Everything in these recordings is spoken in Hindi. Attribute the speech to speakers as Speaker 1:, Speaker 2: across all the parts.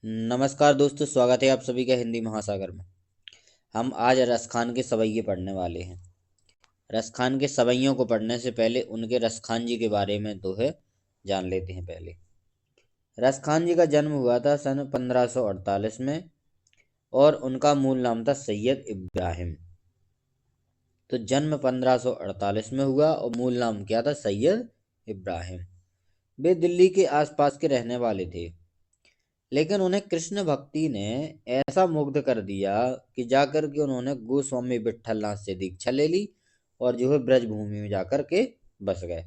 Speaker 1: नमस्कार दोस्तों, स्वागत है आप सभी का हिंदी महासागर में। हम आज रसखान के सवैये पढ़ने वाले हैं। रसखान के सवैयों को पढ़ने से पहले उनके रसखान जी के बारे में तो है जान लेते हैं पहले। रसखान जी का जन्म हुआ था सन 1548 में और उनका मूल नाम था सैयद इब्राहिम। तो जन्म 1548 में हुआ और मूल नाम क्या था? सैयद इब्राहिम। वे दिल्ली के आसपास के रहने वाले थे, लेकिन उन्हें कृष्ण भक्ति ने ऐसा मुग्ध कर दिया कि जाकर के उन्होंने गोस्वामी विट्ठलनाथ से दीक्षा ले ली और जो है ब्रजभूमि में जाकर के बस गए।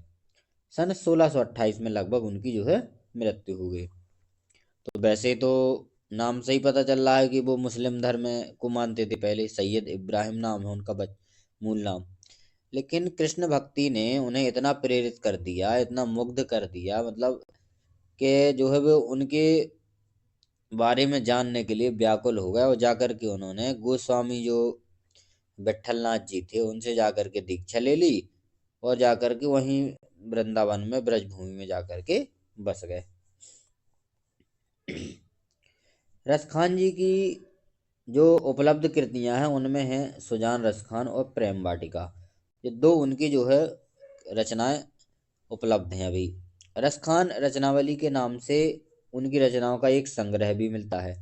Speaker 1: सन 1628 में लगभग उनकी जो है मृत्यु हो गई। तो वैसे तो नाम से ही पता चल रहा है कि वो मुस्लिम धर्म को मानते थे। पहले सैयद इब्राहिम नाम है उनका मूल नाम। लेकिन कृष्ण भक्ति ने उन्हें इतना प्रेरित कर दिया, इतना मुग्ध कर दिया, मतलब कि जो है वो उनके बारे में जानने के लिए व्याकुल हो गए और जाकर के उन्होंने गोस्वामी जो विट्ठलनाथ जी थे उनसे जाकर के दीक्षा ले ली और जाकर के वहीं वृंदावन में ब्रजभूमि में जाकर के बस गए। रसखान जी की जो उपलब्ध कृतियां हैं उनमें हैं सुजान रसखान और प्रेम वाटिका। ये दो उनकी जो है रचनाएं उपलब्ध हैं अभी। रसखान रचनावली के नाम से उनकी रचनाओं का एक संग्रह भी मिलता है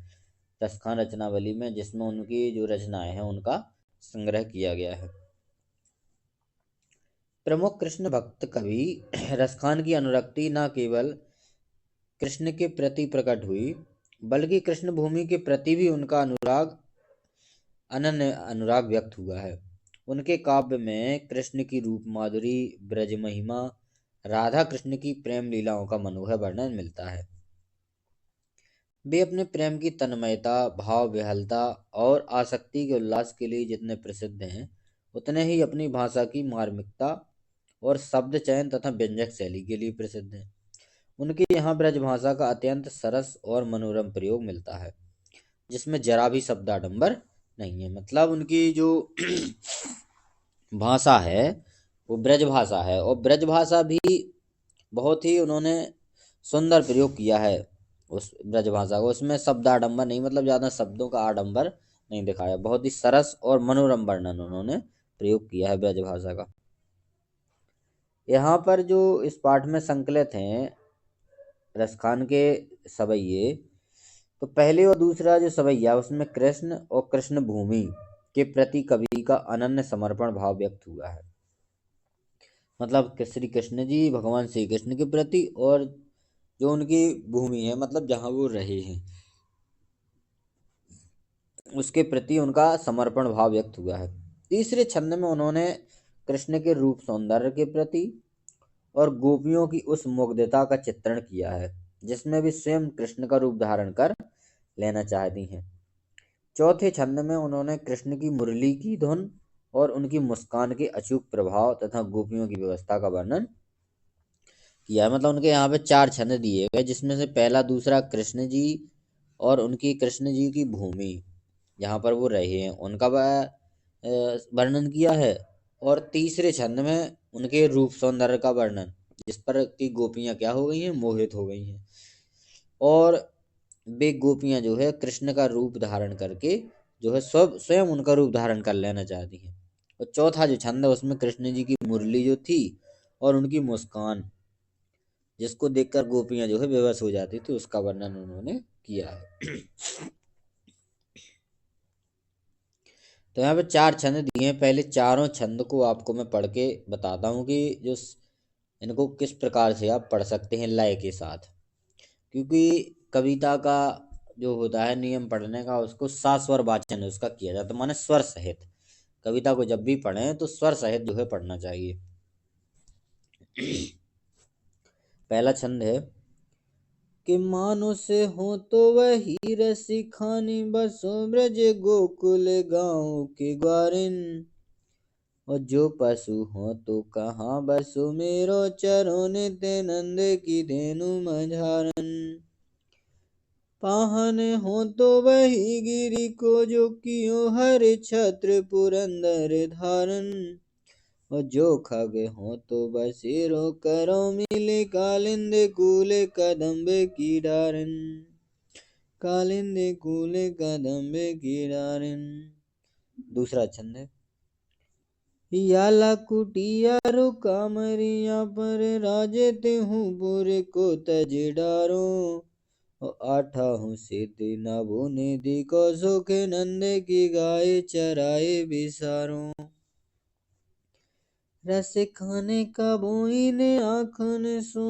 Speaker 1: रसखान रचनावली में, जिसमें उनकी जो रचनाएं हैं उनका संग्रह किया गया है। प्रमुख कृष्ण भक्त कवि रसखान की अनुरक्ति न केवल कृष्ण के प्रति प्रकट हुई, बल्कि कृष्ण भूमि के प्रति भी उनका अनन्य अनुराग व्यक्त हुआ है। उनके काव्य में कृष्ण की रूप माधुरी, ब्रज महिमा, राधा कृष्ण की प्रेम लीलाओं का मनोहर वर्णन मिलता है। वे अपने प्रेम की तन्मयता, भाव विह्वलता और आसक्ति के उल्लास के लिए जितने प्रसिद्ध हैं, उतने ही अपनी भाषा की मार्मिकता और शब्द चयन तथा व्यंजक शैली के लिए प्रसिद्ध हैं। उनके यहाँ ब्रज भाषा का अत्यंत सरस और मनोरम प्रयोग मिलता है, जिसमें जरा भी शब्दाडंबर नहीं है। मतलब उनकी जो भाषा है वो ब्रज भाषा है और ब्रज भाषा भी बहुत ही उन्होंने सुंदर प्रयोग किया है उस ब्रज भाषा को। उसमें शब्दाडंबर नहीं, मतलब ज़्यादा शब्दों का आडंबर नहीं दिखाया। बहुत ही सरस और मनोरम वर्णन उन्होंने प्रयोग किया है ब्रज भाषा का। यहाँ पर जो इस पाठ में संकलित हैं रसखान के सवैये, तो पहले और दूसरा जो सवैया उसमें कृष्ण और कृष्ण भूमि के प्रति कवि का अनन्य समर्पण भाव व्यक्त हुआ है। मतलब कि श्री कृष्ण जी भगवान श्री कृष्ण के प्रति और जो उनकी भूमि है, मतलब जहाँ वो रहे हैं, उसके प्रति उनका समर्पण भाव व्यक्त हुआ है। तीसरे छंद में उन्होंने कृष्ण के रूप सौंदर्य के प्रति और गोपियों की उस मुग्धता का चित्रण किया है जिसमें भी स्वयं कृष्ण का रूप धारण कर लेना चाहती हैं। चौथे छंद में उन्होंने कृष्ण की मुरली की धुन और उनकी मुस्कान के अचूक प्रभाव तथा गोपियों की व्यवस्था का वर्णन किया है। मतलब उनके यहाँ पे चार छंद दिए गए, जिसमें से पहला दूसरा कृष्ण जी और उनकी कृष्ण जी की भूमि जहाँ पर वो रहे हैं उनका वर्णन किया है। और तीसरे छंद में उनके रूप सौंदर्य का वर्णन, जिस पर की गोपियाँ क्या हो गई हैं? मोहित हो गई हैं। और वे गोपियाँ जो है कृष्ण का रूप धारण करके जो है स्वयं उनका रूप धारण कर लेना चाहती हैं। और चौथा जो छंद है उसमें कृष्ण जी की मुरली जो थी और उनकी मुस्कान, जिसको देखकर गोपियां जो है बेबस हो जाती थी, उसका वर्णन उन्होंने किया है। तो यहाँ पे चार छंद दिए हैं। पहले चारों छंद को आपको मैं पढ़ के बताता हूँ कि इनको किस प्रकार से आप पढ़ सकते हैं लय के साथ। क्योंकि कविता का जो होता है नियम पढ़ने का, उसको सास्वर वाचन उसका किया जाता है, माने स्वर सहित। कविता को जब भी पढ़ें तो स्वर सहित जो है पढ़ना चाहिए। पहला छंद है कि मानुष हो तो वही रसिखानी, बसो ब्रज गोकुल गाँव के ग्वारिन। और जो पशु हो तो कहाँ बसो, मेरो चरो नित्य नंद की धेनु मझारन। पाहन हो तो वही गिरी को, जो कियो हर छत्र पुरंदर धारन। और जो खग हो तो बसेरो, करो मिले कालिंद कूल कदम्ब की डारन। कालिंदी कूले कदम्बे की डारिन। दूसरा छंद है याला कुटिया रुका मरिया पर राजे ते हूँ बुरे को तज डारो। आठा हूँ सिद्धि नभो निधि को सुख नंद की गाय चराए बिसारो। रस खाने का बोई ने आँखन सो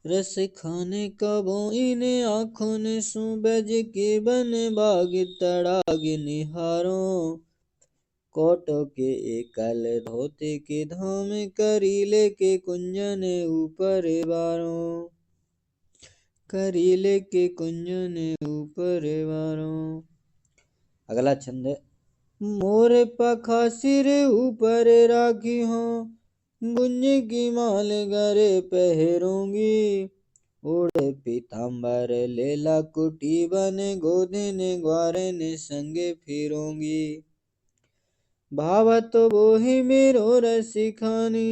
Speaker 1: रस खाने का बोई ने आँखों ने सो बज के बन बाग तड़ाग निहारो। कोटो के एकल धोते के धाम करीले के कुंजन ऊपर बारो। करीले के कुंजन ऊपर बारो। अगला छंद है मोर पखा सिर ऊपर राखी हो गुंज की माल गरे पहरूंगी। ओढ़ पीताम्बर लेला कुटी बन गोधन ग्वारन संगे फिरूंगी। भावत बोहि मेरो रसिखानी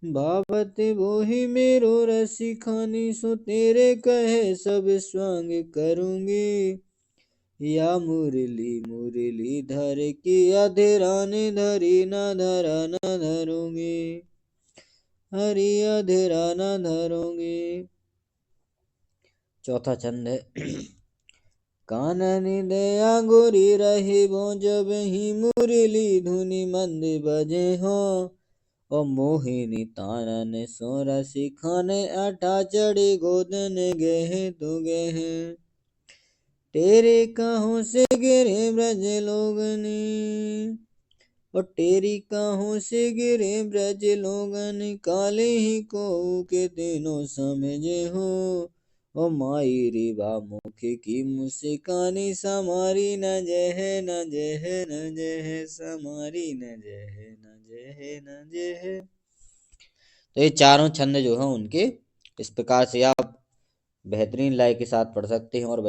Speaker 1: भावत बोहि मेरो रसिखानी सो तेरे कहे सब स्वांग करूंगी। या मुरली मुरली धर की अधेरान धरी न धरा न धरूंगी। हरि अधेरा न धरूंगी। चौथा छंद है कानन दया गोरी रहे वो जब ही मुरली धुनि मंद बजे हो। ओ मोहिनी तानन सो रसिखाने अठा चढ़ी गोदन गहे तो गहे। तेरे कहों से गिरे ब्रज लोगनी और तेरी कहों से गिरे ब्रज लोगन काले ही को के तीनों समझे हो। ओ माई रिबा मुख की मुस्कानी समारी न जह न जह न जह समारी न जह न जह न जह। तो ये चारों छंद जो हैं उनके इस प्रकार से आप बेहतरीन लय के साथ पढ़ सकते हैं और